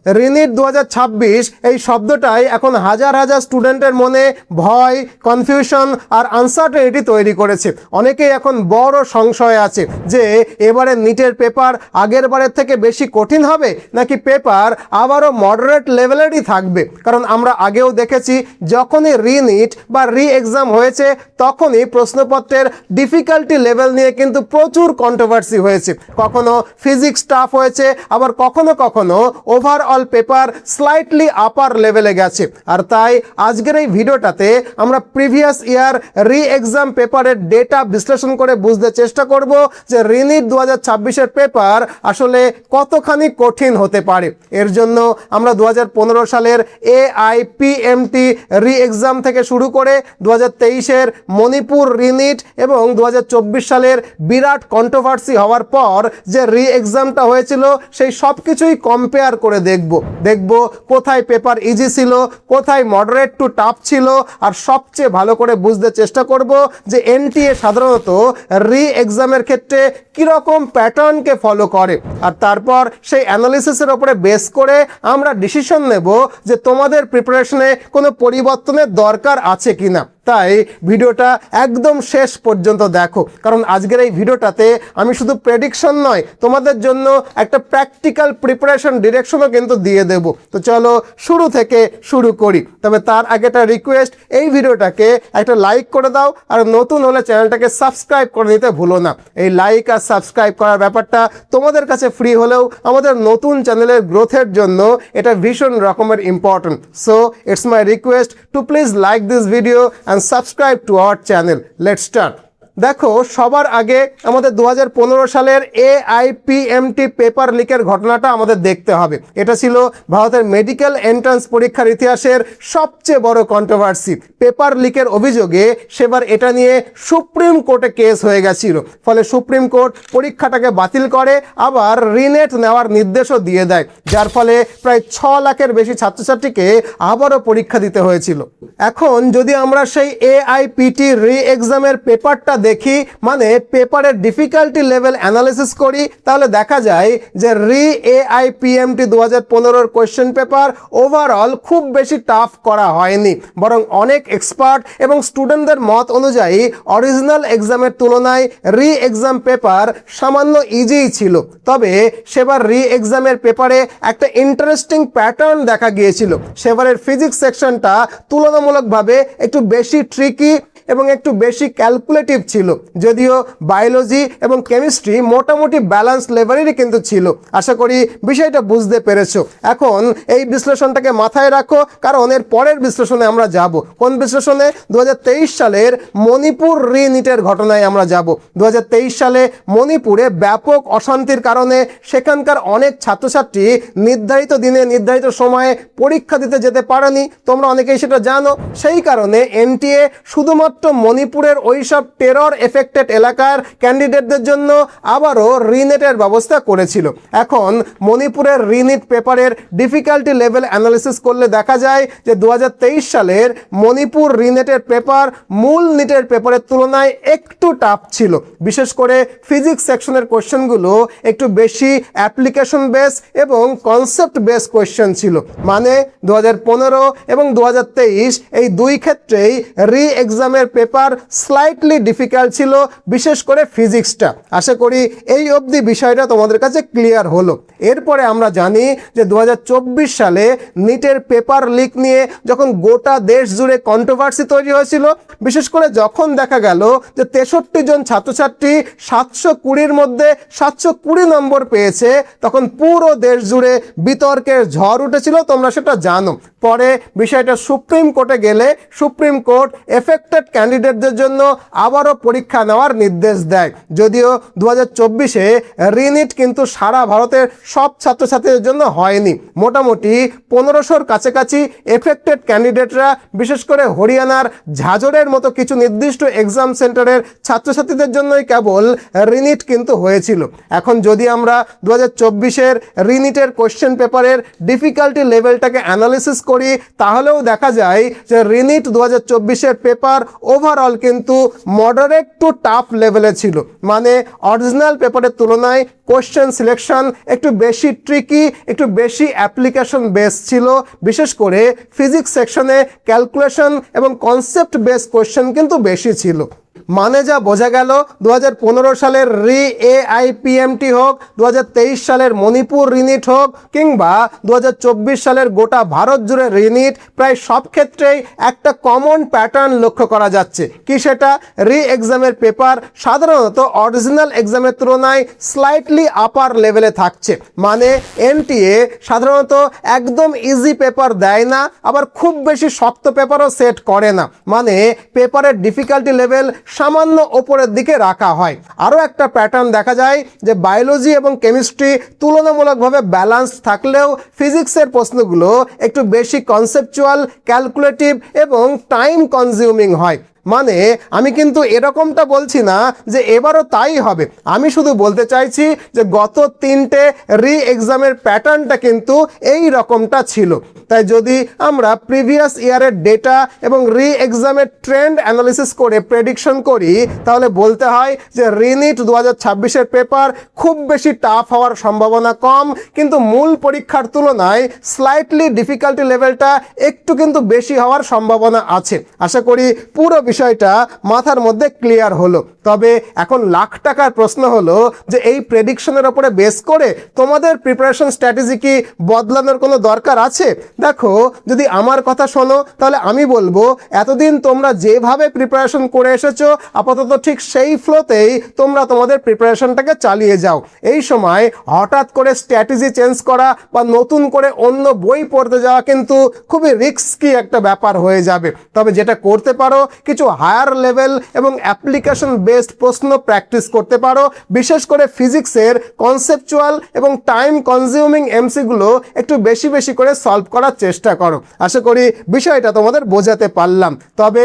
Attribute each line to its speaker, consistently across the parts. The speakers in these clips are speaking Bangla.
Speaker 1: রিনিট 2026 এই শব্দটাই এখন হাজার হাজার স্টুডেন্টের মনে ভয়, কনফিউশন আর আনসার্টেনিটি তৈরি করেছে। অনেকেই এখন বড় সংশয় আছে যে এবারে নিটের পেপার আগের বারের থেকে বেশি কঠিন হবে নাকি পেপার আবারও মডারেট লেভেলেরই থাকবে। কারণ আমরা আগেও দেখেছি যখনই রিনিট বা রি এক্সাম হয়েছে তখনই প্রশ্নপত্রের ডিফিকাল্টি লেভেল নিয়ে কিন্তু প্রচুর কন্ট্রোভার্সি হয়েছে। কখনো ফিজিক্স টাফ হয়েছে, আবার কখনো কখনো ওভারঅল পেপার স্লাইটলি আপার লেভেলে গেছে। আর তাই আজকের এই ভিডিওটাতে আমরা প্রিভিয়াস ইয়ার রি এক্সাম পেপারের ডেটা বিশ্লেষণ করে বুঝতে চেষ্টা করব যে রিনিট 2026-এর পেপার আসলে কতখানি কঠিন হতে পারে। এর জন্য আমরা 2015 সালের AIPMT রি এক্সাম থেকে শুরু করে 2023-এর মণিপুর রিনিট এবং 2024 সালের বিরাট কন্ট্রোভার্সি হওয়ার পর যে রি এক্সামটা হয়েছিল সেই সব কিছুই কম্পেয়ার করে দেখব কোথায় পেপার ইজি ছিল, কোথায় মডারেট টু টাফ ছিল, আর সবচেয়ে ভালো করে বুঝতে চেষ্টা করব যে NTA সাধারণত রি এক্সামের ক্ষেত্রে কীরকম প্যাটার্নকে ফলো করে। আর তারপর সেই অ্যানালিসিসের ওপরে বেস করে আমরা ডিসিশন নেব যে তোমাদের প্রিপারেশনে কোনো পরিবর্তনের দরকার আছে কিনা। তাই ভিডিওটা একদম শেষ পর্যন্ত দেখো, কারণ আজকের এই ভিডিওটাতে আমি শুধু প্রেডিকশন নয়, তোমাদের জন্য একটা প্র্যাকটিক্যাল প্রিপারেশন ডিরেকশনও কিন্তু দিয়ে দেব। তো চলো শুরু থেকে শুরু করি। তবে তার আগে একটা রিকোয়েস্ট, এই ভিডিওটাকে একটা লাইক করে দাও, আর নতুন হলে চ্যানেলটাকে সাবস্ক্রাইব করে নিতে ভুলো না। এই লাইক আর সাবস্ক্রাইব করার ব্যাপারটা তোমাদের কাছে ফ্রি হলেও আমাদের নতুন চ্যানেলের গ্রোথের জন্য এটা ভীষণ রকমের important. So it's my request to please like this video and subscribe to our channel. Let's start. দেখো, সবার আগে আমাদের 2015 সালের AIPMT পেপার লিকের ঘটনাটা আমাদের দেখতে হবে। এটা ছিল ভারতের মেডিকেল এন্ট্রান্স পরীক্ষার ইতিহাসের সবচেয়ে বড় কন্ট্রোভার্সি। পেপার লিকের অভিযোগে সেবার এটা নিয়ে সুপ্রিম কোর্টে কেস হয়ে গেছিল। ফলে সুপ্রিম কোর্ট পরীক্ষাটাকে বাতিল করে, আবার রিনেট নেওয়ার নির্দেশও দিয়ে দেয়, যার ফলে প্রায় 6 লাখের বেশি ছাত্রছাত্রীকে আবারও পরীক্ষা দিতে হয়েছিল। এখন যদি আমরা সেই AIPT রি এক্সামের পেপারটা দেখি, মানে পেপারের ডিফিকাল্টি লেভেল অ্যানালিসিস করি, তাহলে দেখা যায় যে রি AIPMT 2015-র কোয়েশ্চেন পেপার ওভারঅল খুব বেশি টাফ করা হয়নি, বরং অনেক এক্সপার্ট এবং স্টুডেন্টদের মত অনুযায়ী অরিজিনাল এক্সামের তুলনায় রি এক্সাম পেপার সামান্য ইজিই ছিল। তবে সেবার রি এক্সামের পেপারে একটা ইন্টারেস্টিং প্যাটার্ন দেখা গিয়েছিল। সেবারের ফিজিক্স সেকশনটা তুলনামূলকভাবে একটু বেশি ট্রিকি এবং একটু বেশি ক্যালকুলেটিভ ছিল, যদিও বায়োলজি এবং কেমিস্ট্রি মোটামুটি ব্যালেন্স লেভেলেরই কিন্তু ছিল। আশা করি বিষয়টা বুঝতে পেরেছো। এখন এই বিশ্লেষণটাকে মাথায় রাখো, কারণ এর পরের বিশ্লেষণে আমরা যাব। কোন বিশ্লেষণে? 2023 সালের মণিপুর রিনিটের ঘটনায় আমরা যাব। 2023 সালে মণিপুরে ব্যাপক অশান্তির কারণে সেখানকার অনেক ছাত্রছাত্রী নির্ধারিত দিনে নির্ধারিত সময়ে পরীক্ষা দিতে যেতে পারেনি। তোমরা অনেকেই সেটা জানো। সেই কারণে NTA শুধুমাত্র মণিপুরের ওইসব টেরর এফেক্টেড এলাকার ক্যান্ডিডেটদের জন্য আবারও রিনেটের ব্যবস্থা করেছিল। এখন মণিপুরের রিনিট পেপারের ডিফিকাল্টি লেভেল অ্যানালিসিস করলে দেখা যায় যে 2023 সালের মণিপুর রিনেটের পেপার মূল নিটের পেপারের তুলনায় একটু টাফ ছিল। বিশেষ করে ফিজিক্স সেকশনের কোয়েশ্চেনগুলো একটু বেশি অ্যাপ্লিকেশন বেস এবং কনসেপ্ট বেস কোয়েশ্চেন ছিল। মানে 2015 এবং 2023 এই দুই ক্ষেত্রেই রি এক্সামের পেপার স্লাইটলি ডিফিকাল্ট ছিল, বিশেষ করে ফিজিক্সটা। আশা করি এই অবধি বিষয়টা তোমাদের কাছে ক্লিয়ার হলো। এরপরে আমরা জানি যে 2024 সালে নিটের পেপার লিক নিয়ে যখন গোটা দেশ জুড়ে কন্ট্রোভার্সি তৈরি হয়েছিল, বিশেষ করে যখন দেখা গেল যে 63 জন ছাত্রছাত্রী 720-র মধ্যে 720 নম্বর পেয়েছে, তখন পুরো দেশ জুড়ে বিতর্কের ঝড় উঠেছিল। তোমরা সেটা জানো। পরে বিষয়টা সুপ্রিম কোর্টে গেলে সুপ্রিম কোর্ট এফেক্টেড ক্যান্ডিডেটদের জন্য আবারও পরীক্ষা নেওয়ার নির্দেশ দেয়। যদিও 2024-এ রিনিট কিন্তু সারা ভারতের সব ছাত্রছাত্রীদের জন্য হয়নি। মোটামুটি 1500-র কাছাকাছি এফেক্টেড ক্যান্ডিডেটরা, বিশেষ করে হরিয়ানার ঝাঁঝরের মতো কিছু নির্দিষ্ট এক্সাম সেন্টারের ছাত্রছাত্রীদের জন্যই কেবল রিনিট কিন্তু হয়েছিল। এখন যদি আমরা 2024-এর রিনিটের কোয়েশ্চেন পেপারের ডিফিকাল্টি লেভেলটাকে অ্যানালিসিস করি, তাহলেও দেখা যায় যে রিনিট 2024-এর পেপার ওভারঅল কিন্তু মডারেট টু টাফ লেভেলে ছিল, মানে অরিজিনাল পেপারের তুলনায় কোশ্চেন সিলেকশন একটু বেশি ট্রিকি, একটু বেশি অ্যাপ্লিকেশন বেস ছিল। বিশেষ করে ফিজিক্স সেকশনে ক্যালকুলেশন এবং কনসেপ্ট বেস কোশ্চেন কিন্তু বেশি ছিল। মানে যা বোঝা গেল 2015 সালের AIPMT হোক, 2023 সালের মণিপুর রিনিট হোক, কিংবা 2024 সালের গোটা ভারত জুড়ে রিনিট, প্রায় সব ক্ষেত্রেই একটা কমন প্যাটার্ন লক্ষ্য করা যাচ্ছে। কি সেটা? এক্সামের পেপার সাধারণত অরিজিনাল এক্সামের তুলনায় স্লাইটলি আপার লেভেলে থাকছে। মানে NTA সাধারণত একদম ইজি পেপার দেয় না, আবার খুব বেশি শক্ত পেপারও সেট করে না। মানে পেপারের ডিফিকাল্টি লেভেল সামান্য ওপরের দিকে রাখা হয়। আরও একটা প্যাটার্ন দেখা যায় যে বায়োলজি এবং কেমিস্ট্রি তুলনামূলকভাবে ব্যালান্সড থাকলেও ফিজিক্সের প্রশ্নগুলো একটু বেশি কনসেপচুয়াল, ক্যালকুলেটিভ এবং টাইম কনজিউমিং হয়। মানে আমি কিন্তু এরকমটা বলছি না যে এবারও তাই হবে, আমি শুধু বলতে চাইছি যে গত 3টে এক্সামের প্যাটার্নটা কিন্তু এই রকমটা ছিল। তাই যদি আমরা প্রিভিয়াস ইয়ারের ডেটা এবং এক্সামের ট্রেন্ড অ্যানালিসিস করে প্রেডিকশন করি, তাহলে বলতে হয় যে রিনিট 2026-এর পেপার খুব বেশি টাফ হওয়ার সম্ভাবনা কম, কিন্তু মূল পরীক্ষার তুলনায় স্লাইটলি ডিফিকাল্টি লেভেলটা একটু কিন্তু বেশি হওয়ার সম্ভাবনা আছে। আশা করি পুরো বিষয়টা মাথার মধ্যে ক্লিয়ার হলো। তবে এখন লাখ টাকার প্রশ্ন হলো যে এই প্রেডিকশনের ওপরে বেস করে তোমাদের প্রিপারেশন স্ট্র্যাটেজি কি বদলানোর কোনো দরকার আছে? দেখো, যদি আমার কথা শোনো তাহলে আমি বলবো এতদিন তোমরা যেভাবে প্রিপারেশন করে এসেছো আপাতত ঠিক সেই ফ্লোতেই তোমরা তোমাদের প্রিপারেশনটাকে চালিয়ে যাও। এই সময় হঠাৎ করে স্ট্র্যাটেজি চেঞ্জ করা বা নতুন করে অন্য বই পড়তে যাওয়া কিন্তু খুবই রিস্কি একটা ব্যাপার হয়ে যাবে। তবে যেটা করতে পারো, কিছু হায়ার লেভেল এবং অ্যাপ্লিকেশন বেসড প্রশ্ন প্র্যাকটিস করতে পারো। বিশেষ করে ফিজিক্সের কনসেপচুয়াল এবং টাইম কনজিউমিং এমসিগুলো একটু বেশি বেশি করে সলভ করার চেষ্টা করো। আশা করি বিষয়টা তোমাদের বোঝাতে পারলাম। তবে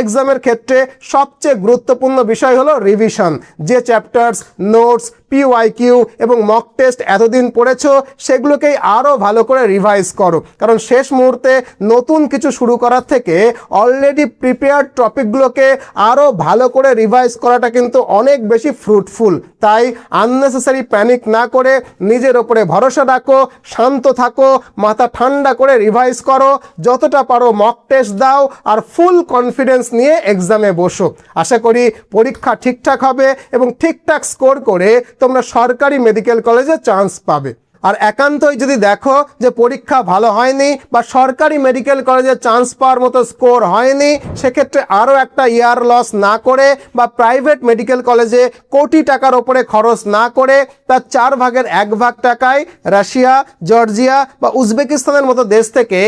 Speaker 1: এক্সামের ক্ষেত্রে সবচেয়ে গুরুত্বপূর্ণ বিষয় হলো রিভিশন। যে চ্যাপ্টার্স, নোটস, PYQ এবং মক টেস্ট এতদিন পড়েছো সেগুলোকেই আরও ভালো করে রিভাইজ করো, কারণ শেষ মুহূর্তে নতুন কিছু শুরু করার থেকে অলরেডি প্রিপেয়ার্ড টপিকগুলোকে আরও ভালো করে রিভাইজ করাটা কিন্তু অনেক বেশি ফ্রুটফুল। তাই আননেসেসারি প্যানিক না করে নিজের ওপরে ভরসা রাখো, শান্ত থাকো, মাথা ঠান্ডা করে রিভাইজ করো, যতটা পারো মক টেস্ট দাও, আর ফুল কনফিডেন্স নিয়ে এক্সামে বসো। আশা করি পরীক্ষা ঠিকঠাক হবে এবং ঠিকঠাক স্কোর করে তোমরা সরকারি মেডিকেল কলেজে চান্স পাবে। আর একান্তই যদি দেখো যে পরীক্ষা ভালো হয়নি বা সরকারি মেডিকেল কলেজে চান্স পাওয়ার মতো স্কোর হয়নি, সেক্ষেত্রে আরও একটা ইয়ার লস না করে বা প্রাইভেট মেডিকেল কলেজে কোটি টাকার ওপরে খরচ না করে তার 4 ভাগের 1 ভাগ টাকায় রাশিয়া, জর্জিয়া বা উজবেকিস্তানের মতো দেশ থেকে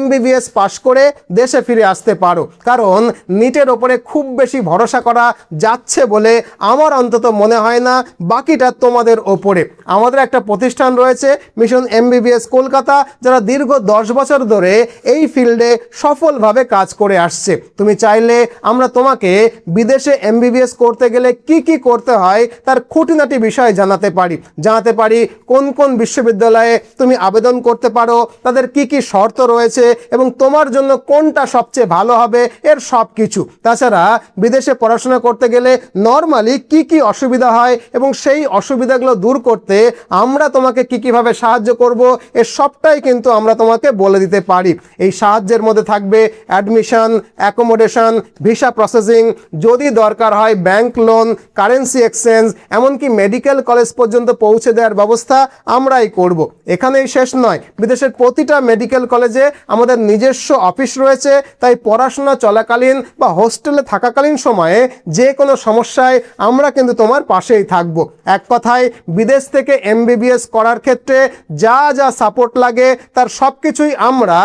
Speaker 1: MBBS পাশ করে দেশে ফিরে আসতে পারো। কারণ নিটের ওপরে খুব বেশি ভরসা করা যাচ্ছে বলে আমার অন্তত মনে হয় না, বাকিটা তোমাদের ওপরে। আমাদের একটা প্রতিষ্ঠান রয়েছে মিশন MBBS কলকাতা, যারা দীর্ঘ 10 বছর ধরে এই ফিল্ডে সফলভাবে কাজ করে আসছে। তুমি চাইলে আমরা তোমাকে বিদেশে MBBS করতে গেলে কি কি করতে হয় তার খুঁটিনাটি বিষয় জানাতে পারি কোন কোন বিশ্ববিদ্যালয়ে তুমি আবেদন করতে পারো, তাদের কি কি শর্ত রয়েছে এবং তোমার জন্য কোনটা সবচেয়ে ভালো হবে, এর সব কিছু। তাছাড়া বিদেশে পড়াশোনা করতে গেলে নর্মালি কি কি অসুবিধা হয় এবং সেই অসুবিধাগুলো দূর করতে আমরা তোমাকে কি কিভাবে সাহায্য করব, এর সবটাই কিন্তু আমরা তোমাকে বলে দিতে পারি। এই সাহায্যের মধ্যে থাকবে অ্যাডমিশন, অ্যাকোমোডেশন, ভিসা প্রসেসিং, যদি দরকার হয় ব্যাংক লোন, কারেন্সি এক্সচেঞ্জ, এমনকি মেডিকেল কলেজ পর্যন্ত পৌঁছে দেওয়ার ব্যবস্থা আমরাই করব। এখানেই শেষ নয়, বিদেশের প্রতিটা মেডিকেল কলেজে আমাদের নিজস্ব অফিস রয়েছে। তাই পড়াশোনা চলাকালীন বা হোস্টেলে থাকাকালীন সময়ে যে কোনো সমস্যায় আমরা কিন্তু তোমার পাশেই থাকব। এক কথায় বিদেশ থেকে MBBS করার ক্ষেত্রে যা যা সাপোর্ট লাগে তার সব কিছুই আমরা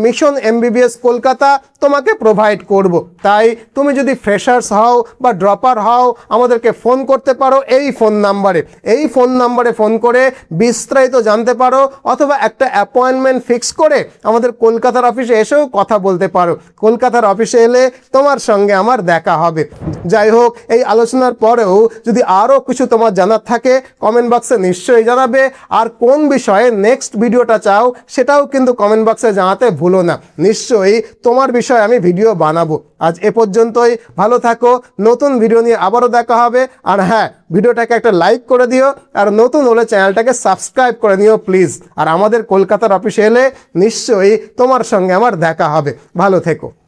Speaker 1: মিশন MBBS কলকাতা তোমাকে প্রোভাইড করব। তাই তুমি যদি ফ্রেশার্স হও বা ড্রপার হও, আমাদেরকে ফোন করতে পারো এই ফোন নাম্বারে ফোন করে বিস্তারিত জানতে পারো, অথবা একটা অ্যাপয়েন্টমেন্ট ফিক্স করে আমাদের কলকাতার অফিসে এসেও কথা বলতে পারো। কলকাতার অফিসে এলে তোমার সঙ্গে আমার দেখা হবে। যাই হোক, এই আলোচনার পরেও যদি আরও কিছু তোমার জানার থাকে কমেন্ট বক্সে নিশ্চয়ই জানাবে। আর কোন বিষয়ে নেক্সট ভিডিওটা চাও সেটাও কিন্তু কমেন্ট বক্সে জানাতে ভুলো না। নিশ্চয়ই তোমার বিষয়ে আমি ভিডিও বানাবো। আজ এ পর্যন্তই, ভালো থাকো, নতুন ভিডিও নিয়ে আবারও দেখা হবে। আর হ্যাঁ, ভিডিওটাকে একটা লাইক করে দিও, আর নতুন হলে চ্যানেলটাকে সাবস্ক্রাইব করে নিও প্লিজ। আর আমাদের কলকাতার অফিসে এলে নিশ্চয়ই তোমার সঙ্গে আমার দেখা হবে। ভালো থেকো।